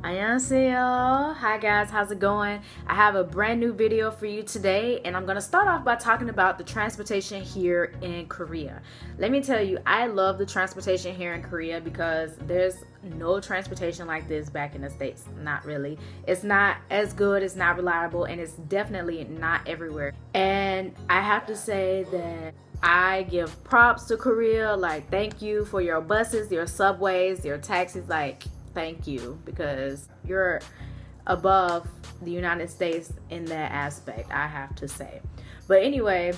Annyeonghaseyo. Hi guys, how's it going? I have a brand new video for you today, and I'm going to start off by talking about the transportation here in Korea. Let me tell you, I love the transportation here in Korea because there's no transportation like this back in the States. Not really. It's not as good, it's not reliable, and it's definitely not everywhere. And I have to say that I give props to Korea. Like, thank you for your buses, your subways, your taxis. Like, thank you, because you're above the United States in that aspect, I have to say. But anyway,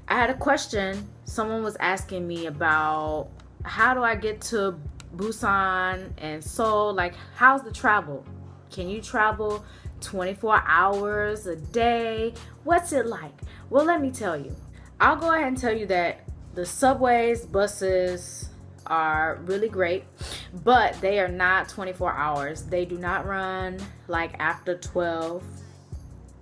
I had a question. Someone was asking me about how do I get to Busan and Seoul? Like, how's the travel? Can you travel 24 hours a day? What's it like? Well, let me tell you. I'll go ahead and tell you that the subways, buses are really great, but they are not 24 hours. They do not run like after 12.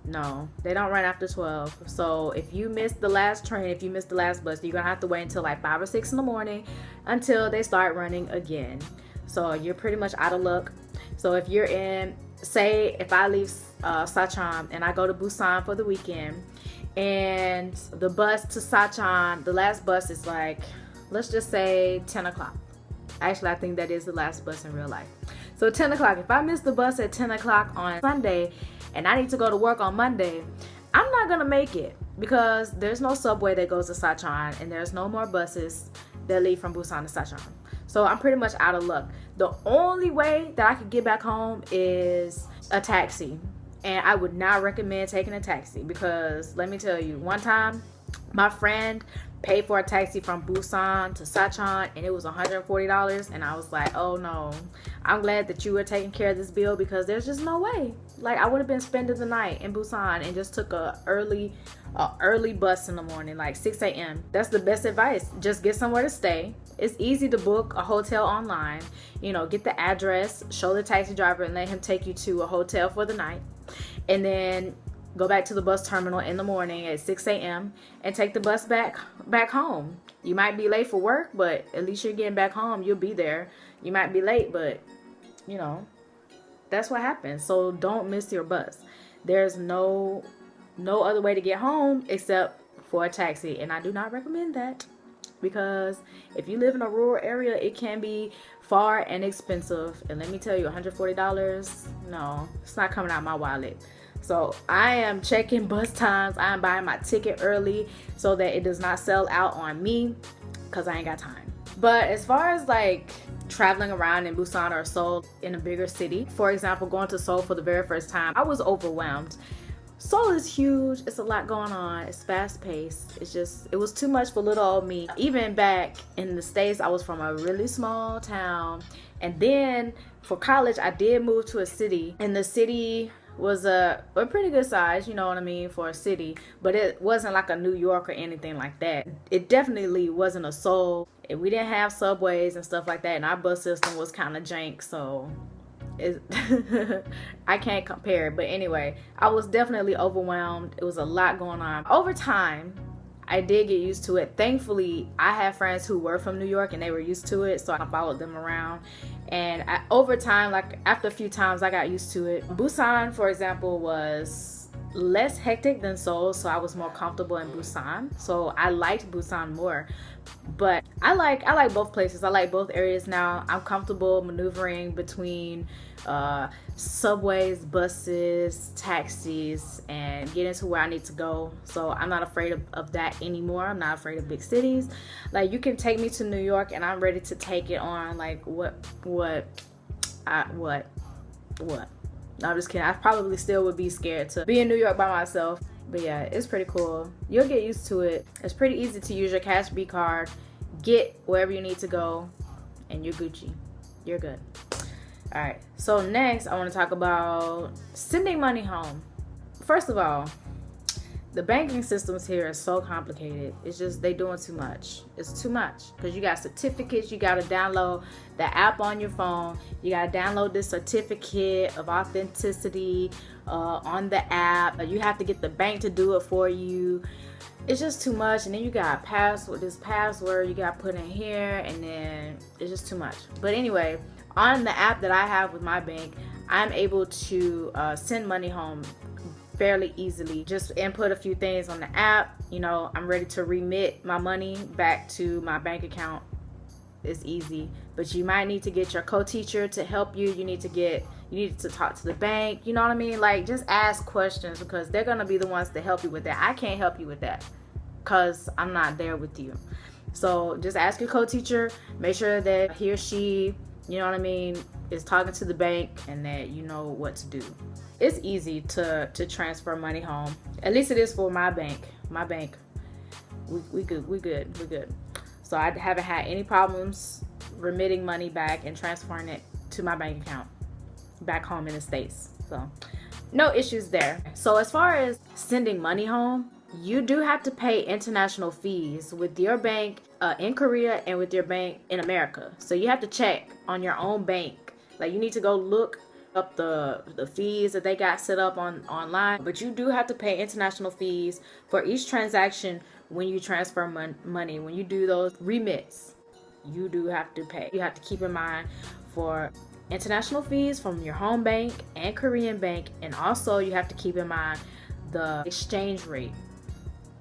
No, they don't run after 12. So if you miss the last train, if you miss the last bus, you're gonna have to wait until like 5 or 6 in the morning until they start running again. So you're pretty much out of luck. So if you're in, say if I leave Sachon and I go to Busan for the weekend, and the bus to Sachon, the last bus is like, let's just say 10 o'clock. Actually, I think that is the last bus in real life. So 10 o'clock, if I miss the bus at 10 o'clock on Sunday and I need to go to work on Monday, I'm not gonna make it because there's no subway that goes to Sachon and there's no more buses that leave from Busan to Sachon. So I'm pretty much out of luck. The only way that I could get back home is a taxi. And I would not recommend taking a taxi because let me tell you, one time my friend paid for a taxi from Busan to Sachon and it was $140, and I was like, oh no, I'm glad that you were taking care of this bill because there's just no way. Like, I would have been spending the night in Busan and just took a early bus in the morning, like 6 a.m. That's the best advice. Just get somewhere to stay. It's easy to book a hotel online. You know, get the address, show the taxi driver, and let him take you to a hotel for the night. And then go back to the bus terminal in the morning at 6 a.m. and take the bus back home. You might be late for work, but at least you're getting back home. You'll be there. You might be late, but you know, that's what happens. So don't miss your bus. There's no other way to get home except for a taxi, and I do not recommend that because if you live in a rural area, it can be far and expensive. And let me tell you, $140, no, it's not coming out my wallet. So I am checking bus times. I am buying my ticket early so that it does not sell out on me because I ain't got time. But as far as like traveling around in Busan or Seoul in a bigger city, for example, going to Seoul for the very first time, I was overwhelmed. Seoul is huge. It's a lot going on. It's fast paced. It was too much for little old me. Even back in the States, I was from a really small town. And then for college, I did move to a city, and the city was a pretty good size, you know what I mean, for a city, but it wasn't like a New York or anything like that. It definitely wasn't a Seoul. We didn't have subways and stuff like that, and our bus system was kind of jank, so I can't compare. But anyway, I was definitely overwhelmed. It was a lot going on. Over time, I did get used to it. Thankfully, I had friends who were from New York and they were used to it, so I followed them around. And over time, like after a few times, I got used to it. Busan, for example, was less hectic than Seoul, so I was more comfortable in Busan. So I liked Busan more. But I like both places. I like both areas now. I'm comfortable maneuvering between subways, buses, taxis, and getting to where I need to go. So I'm not afraid of that anymore. I'm not afraid of big cities. Like, you can take me to New York and I'm ready to take it on. Like, what? No, I'm just kidding. I probably still would be scared to be in New York by myself. But yeah, it's pretty cool. You'll get used to it. It's pretty easy to use your Cash B card, get wherever you need to go, and you're Gucci. You're good. All right, so next I want to talk about sending money home. First of all, the banking systems here are so complicated. It's just they doing too much. It's too much because you got certificates. You got to download the app on your phone. You got to download this certificate of authenticity on the app. You have to get the bank to do it for you. It's just too much. And then you got this password you got put in here, and then it's just too much. But anyway, on the app that I have with my bank, I'm able to send money home fairly easily. Just input a few things on the app. You know, I'm ready to remit my money back to my bank account. It's easy, but you might need to get your co-teacher to help you. You need to talk to the bank. You know what I mean? Like, just ask questions, because they're gonna be the ones to help you with that. I can't help you with that because I'm not there with you. So just ask your co-teacher. Make sure that he or she, you know what I mean, is talking to the bank and that you know what to do. It's easy to transfer money home. At least it is for my bank. My bank, we good. So I haven't had any problems remitting money back and transferring it to my bank account back home in the States. So no issues there. So as far as sending money home, you do have to pay international fees with your bank in Korea and with your bank in America. So you have to check on your own bank. Like, you need to go look up the fees that they got set up online. But you do have to pay international fees for each transaction when you transfer money. When you do those remits, you do have to pay. You have to keep in mind for international fees from your home bank and Korean bank, and also you have to keep in mind the exchange rate,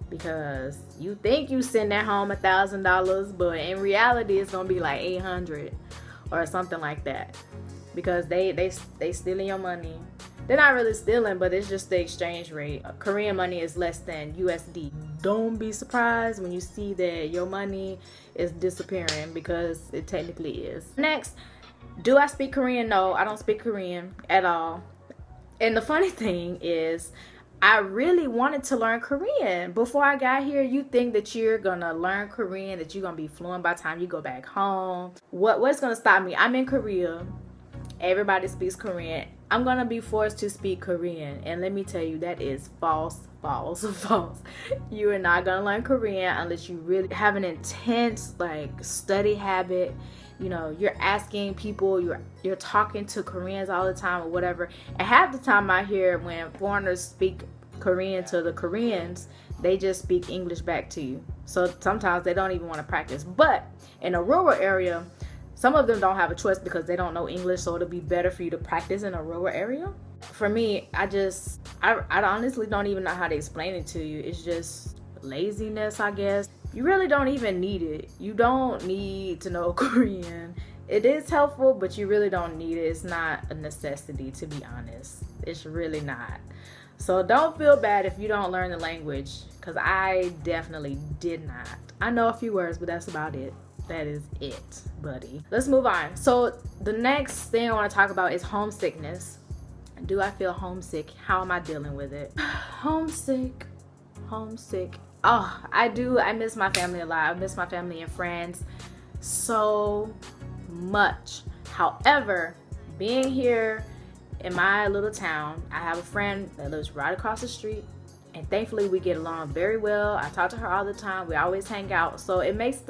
because you think you send that home $1,000, but in reality it's gonna be like 800 or something like that, because they stealing your money. They're not really stealing, but it's just the exchange rate. Korean money is less than USD. Don't be surprised when you see that your money is disappearing, because it technically is. Next, do I speak Korean? No, I don't speak Korean at all. And the funny thing is, I really wanted to learn Korean. Before I got here, you think that you're gonna learn Korean, that you're gonna be fluent by the time you go back home. What's gonna stop me? I'm in Korea. Everybody speaks Korean. I'm gonna be forced to speak Korean, and let me tell you, that is false. You are not gonna learn Korean unless you really have an intense study habit. You know, you're asking people, you're talking to Koreans all the time or whatever. And half the time I hear when foreigners speak Korean to the Koreans, they just speak English back to you. So sometimes they don't even want to practice. But in a rural area, some of them don't have a choice because they don't know English, so it'll be better for you to practice in a rural area. For me, I honestly don't even know how to explain it to you. It's just laziness, I guess. You really don't even need it. You don't need to know Korean. It is helpful, but you really don't need it. It's not a necessity, to be honest. It's really not. So don't feel bad if you don't learn the language, because I definitely did not. I know a few words, but that's about it. That is it, buddy. Let's move on. So the next thing I want to talk about is homesickness. Do I feel homesick? How am I dealing with it? Homesick. Oh, I do. I miss my family a lot. I miss my family and friends so much. However, being here in my little town, I have a friend that lives right across the street, and thankfully we get along very well. I talk to her all the time. We always hang out. So it makes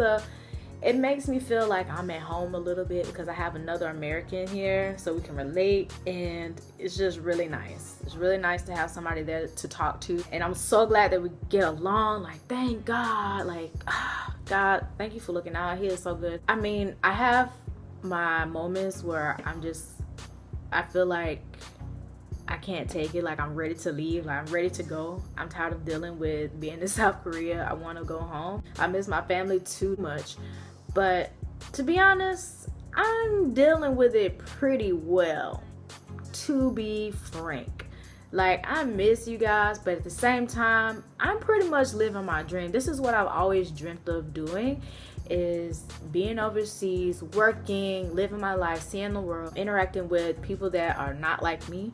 me feel like I'm at home a little bit, because I have another American here, so we can relate, and it's just really nice. It's really nice to have somebody there to talk to, and I'm so glad that we get along. Like, thank God. God, thank you for looking out. He is so good. I mean, I have my moments where I feel like I can't take it. Like, I'm ready to leave. Like, I'm ready to go. I'm tired of dealing with being in South Korea. I want to go home. I miss my family too much. But to be honest, I'm dealing with it pretty well, to be frank. Like, I miss you guys, but at the same time, I'm pretty much living my dream. This is what I've always dreamt of doing, is being overseas, working, living my life, seeing the world, interacting with people that are not like me.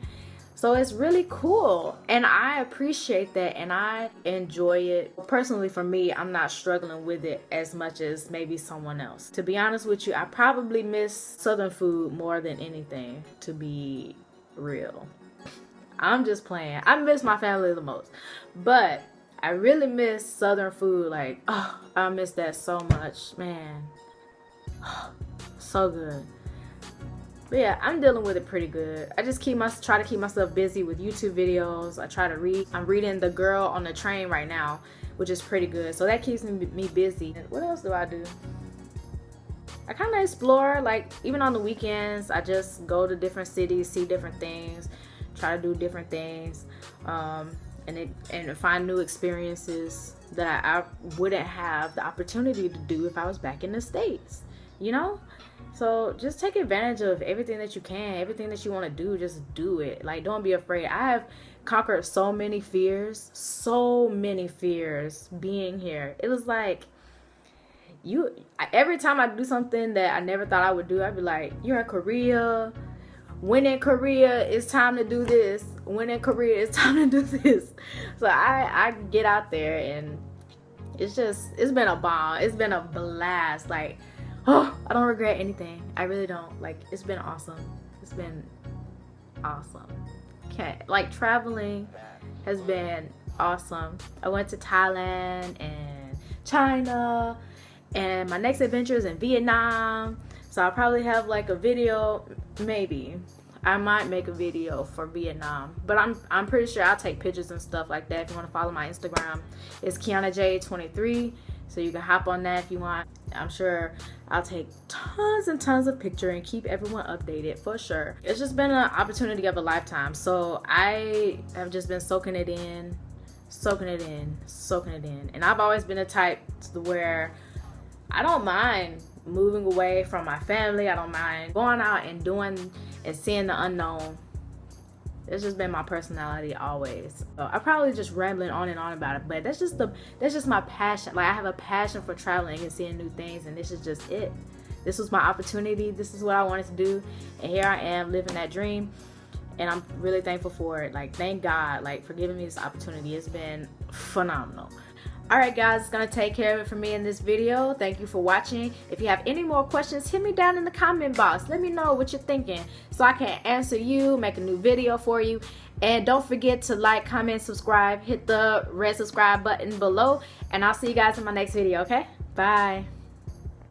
So it's really cool, and I appreciate that, and I enjoy it. Personally, for me, I'm not struggling with it as much as maybe someone else. To be honest with you, I probably miss Southern food more than anything, to be real. I'm just playing. I miss my family the most, but I really miss Southern food. Like, oh, I miss that so much, man. So good. But yeah, I'm dealing with it pretty good. I just try to keep myself busy with YouTube videos. I try to read. I'm reading The Girl on the Train right now, which is pretty good. So that keeps me busy. And what else do? I kind of explore, like even on the weekends. I just go to different cities, see different things, try to do different things, and find new experiences that I wouldn't have the opportunity to do if I was back in the States, you know? So just take advantage of everything that you can, everything that you want to do, just do it. Like, don't be afraid. I have conquered so many fears being here. It was like, every time I do something that I never thought I would do, I'd be like, you're in Korea. When in Korea, it's time to do this. When in Korea, it's time to do this. So I get out there, and it's been a bomb. It's been a blast. Like, oh, I don't regret anything. I really don't. Like, it's been awesome. It's been awesome. Like, traveling has been awesome. I went to Thailand and China, and my next adventure is in Vietnam. So I'll probably have like a video, maybe. I might make a video for Vietnam, but I'm pretty sure I'll take pictures and stuff like that. If you want to follow my Instagram, it's KianaJ23, so you can hop on that if you want. I'm sure I'll take tons and tons of pictures and keep everyone updated for sure. It's just been an opportunity of a lifetime, so I have just been soaking it in, and I've always been the type to where I don't mind moving away from my family. I don't mind going out and doing and seeing the unknown. It's just been my personality always. So I'm probably just rambling on and on about it, but that's just my passion. Like, I have a passion for traveling and seeing new things, and this is just it. This was my opportunity. This is what I wanted to do, and here I am living that dream, and I'm really thankful for it. Like, thank God, like, for giving me this opportunity. It's been phenomenal. Alright guys, it's going to take care of it for me in this video. Thank you for watching. If you have any more questions, hit me down in the comment box. Let me know what you're thinking so I can answer you, make a new video for you. And don't forget to like, comment, subscribe. Hit the red subscribe button below. And I'll see you guys in my next video, okay? Bye.